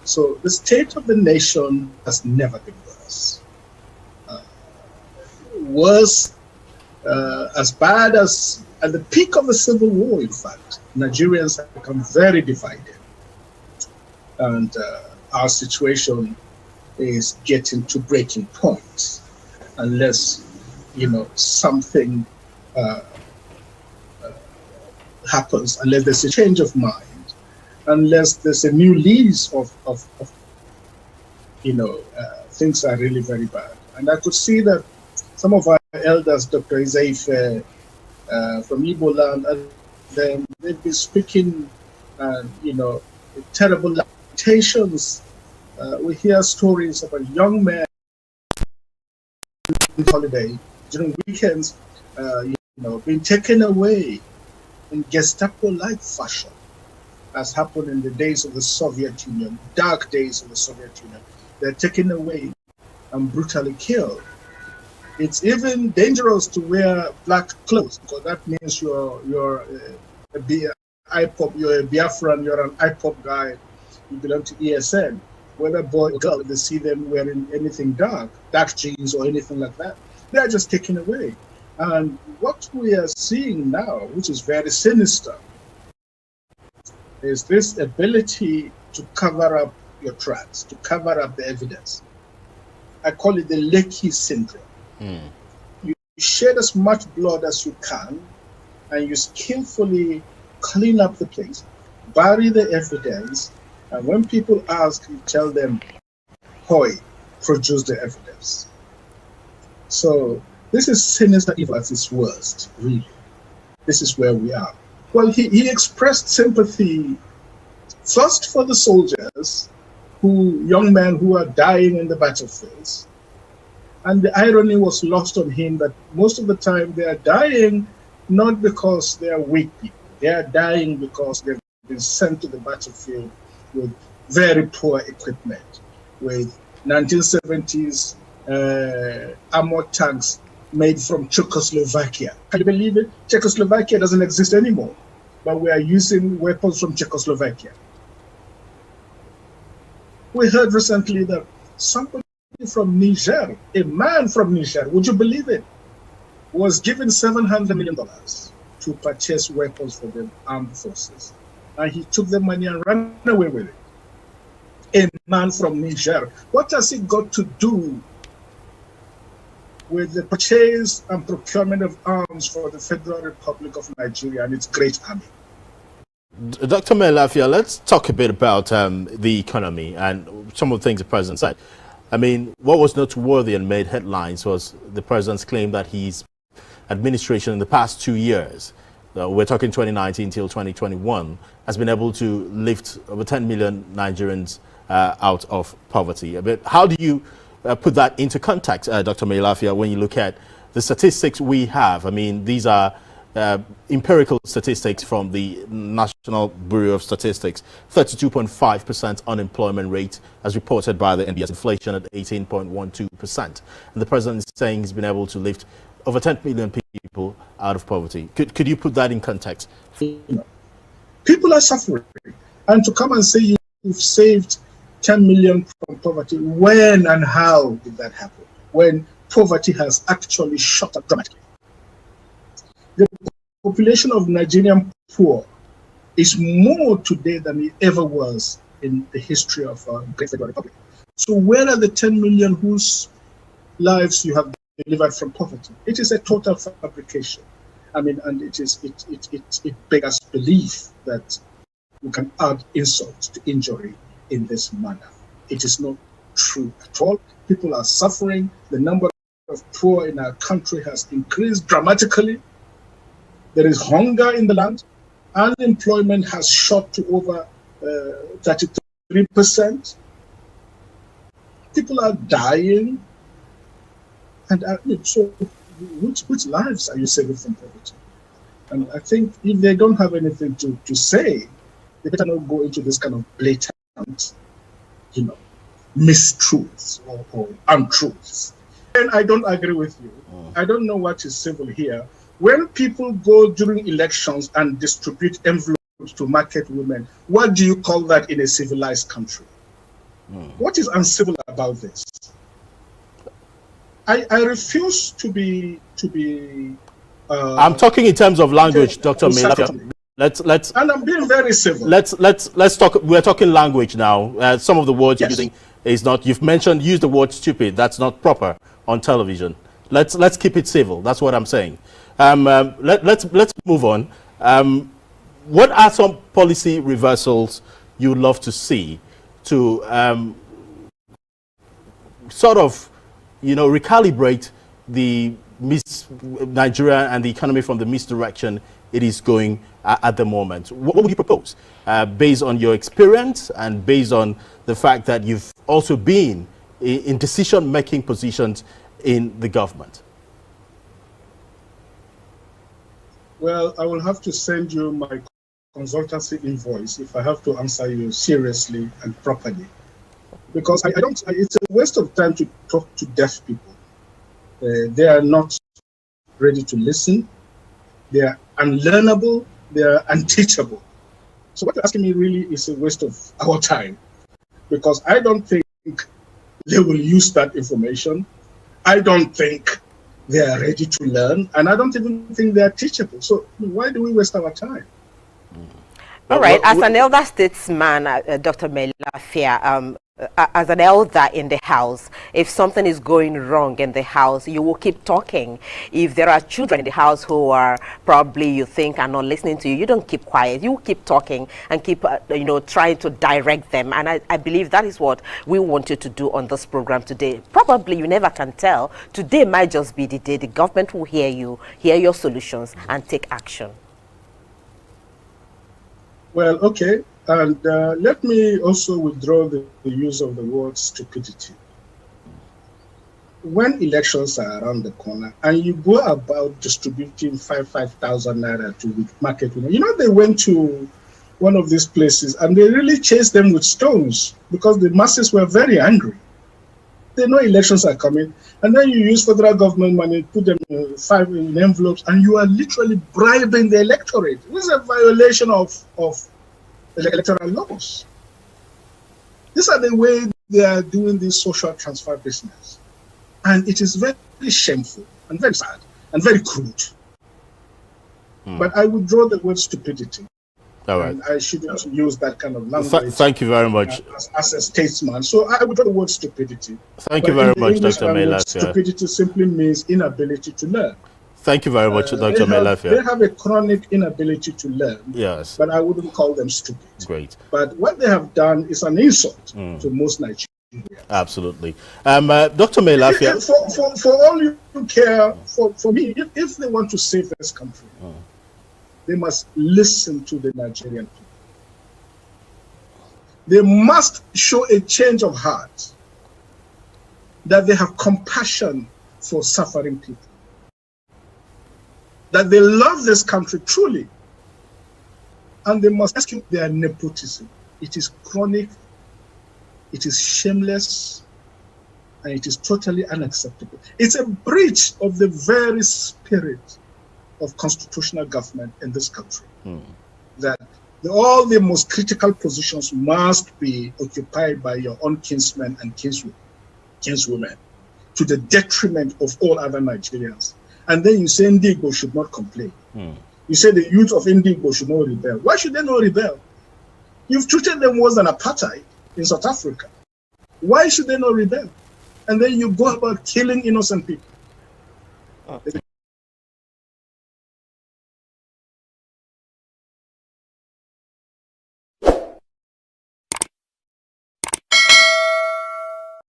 So the state of the nation has never been worse. Worse, as bad as at the peak of the Civil War, in fact, Nigerians have become very divided. And our situation is getting to breaking point unless, something happens, unless there's a change of mind, unless there's a new lease of things are really very bad. And I could see that some of our elders, Dr. Izaife from Igbo land, and then they've been speaking, terrible lamentations. We hear stories of a young man on holiday during weekends, being taken away in Gestapo-like fashion, as happened in the days of the Soviet Union, dark days of the Soviet Union. They're taken away and brutally killed. It's even dangerous to wear black clothes, because that means you're a IPOP, you're a Biafran, you're an IPOP guy, you belong to ESN. Whether boy or girl, if they see them wearing anything dark jeans or anything like that, they're just taken away. And what we are seeing now, which is very sinister, is this ability to cover up your tracks, to cover up the evidence. I call it the Lekki syndrome. You shed as much blood as you can, and you skillfully clean up the place, bury the evidence, and when people ask, you tell them, "Hoy, produce the evidence." So this is sinister evil at its worst, really. This is where we are. Well, he expressed sympathy first for the soldiers, young men who are dying in the battlefields. And the irony was lost on him that most of the time they are dying not because they are weak people. They are dying because they've been sent to the battlefield with very poor equipment, with 1970s armored tanks made from Czechoslovakia. Can you believe it? Czechoslovakia doesn't exist anymore, but we are using weapons from Czechoslovakia. We heard recently that somebody from Niger, a man from Niger, would you believe it, was given $700 million to purchase weapons for the armed forces. And he took the money and ran away with it. A man from Niger. What has it got to do with the purchase and procurement of arms for the Federal Republic of Nigeria and its great army? Dr. Mailafia, let's talk a bit about the economy and some of the things the president said. I mean, what was noteworthy and made headlines was the president's claim that his administration in the past 2 years, we're talking 2019 till 2021, has been able to lift over 10 million Nigerians out of poverty. But how do you put that into context, Dr. Mailafia, when you look at the statistics we have? I mean, these are empirical statistics from the National Bureau of Statistics. 32.5% unemployment rate as reported by the NBS, inflation at 18.12%. And the president is saying he's been able to lift over 10 million people out of poverty. Could you put that in context? People are suffering. And to come and say you've saved 10 million from poverty, when and how did that happen? When poverty has actually shot up dramatically. The population of Nigerian poor is more today than it ever was in the history of our great Federal Republic. So where are the 10 million whose lives you have delivered from poverty? It is a total fabrication. I mean, and it beggars belief that we can add insult to injury in this manner. It is not true at all. People are suffering. The number of poor in our country has increased dramatically. There is hunger in the land. Unemployment has shot to over 33%. People are dying. And so which lives are you saving from poverty? And I think if they don't have anything to say, they better not go into this kind of blatant, mistruths or untruths. And I don't agree with you. I don't know what is civil here. When people go during elections and distribute envelopes to market women, what do you call that in a civilized country? What is uncivil about this? I refuse to be. I'm talking in terms of language, Dr. Mailafia. Let's and I'm being very civil. Let's talk. We're talking language now. Some of the words Yes. you're using is not. You've use the word stupid. That's not proper on television. Let's keep it civil. That's what I'm saying. Let's move on. What are some policy reversals you would love to see to sort of, recalibrate the Nigeria and the economy from the misdirection it is going at the moment? What would you propose based on your experience and based on the fact that you've also been in decision-making positions in the government? Well, I will have to send you my consultancy invoice if I have to answer you seriously and properly. Because I don't, it's a waste of time to talk to deaf people. They are not ready to listen. They are unlearnable. They are unteachable. So what you're asking me really is a waste of our time, because I don't think they will use that information. I don't think they are ready to learn, and I don't even think they are teachable. So why do we waste our time? All right, as an elder statesman, Dr. Mailafia, as an elder in the house, if something is going wrong in the house, you will keep talking. If there are children in the house who are probably you think are not listening to you, you don't keep quiet. You keep talking and keep, trying to direct them. And I believe that is what we want you to do on this program today. Probably you never can tell. Today might just be the day the government will hear you, hear your solutions, and take action. Well, okay. And let me also withdraw the use of the word stupidity. When elections are around the corner and you go about distributing 5,000 naira to market women, they went to one of these places and they really chased them with stones because the masses were very angry. They know elections are coming, and then you use federal government money, put them in envelopes, and you are literally bribing the electorate. This is a violation of electoral laws. These are the way they are doing this social transfer business. And it is very shameful and very sad and very crude. But I would draw the word stupidity. All right. And I shouldn't use that kind of language. Thank you very much. As a statesman. So I would draw the word stupidity. Thank you very much, Dr. Mailafia. Stupidity simply means inability to learn. Thank you very much, Dr. Mailafia. They have a chronic inability to learn. Yes. But I wouldn't call them stupid. Great. But what they have done is an insult to most Nigerians. Absolutely. Dr. Mailafia. For all you care, for me, if they want to save this country, they must listen to the Nigerian people. They must show a change of heart, that they have compassion for suffering people, that they love this country truly, and they must rescue their nepotism. It is chronic, it is shameless, and it is totally unacceptable. It's a breach of the very spirit of constitutional government in this country, that all the most critical positions must be occupied by your own kinsmen and kinswomen, to the detriment of all other Nigerians. And then you say Indigbo should not complain. You say the youth of Indigbo should not rebel. Why should they not rebel? You've treated them worse than apartheid in South Africa. Why should they not rebel? And then you go about killing innocent people.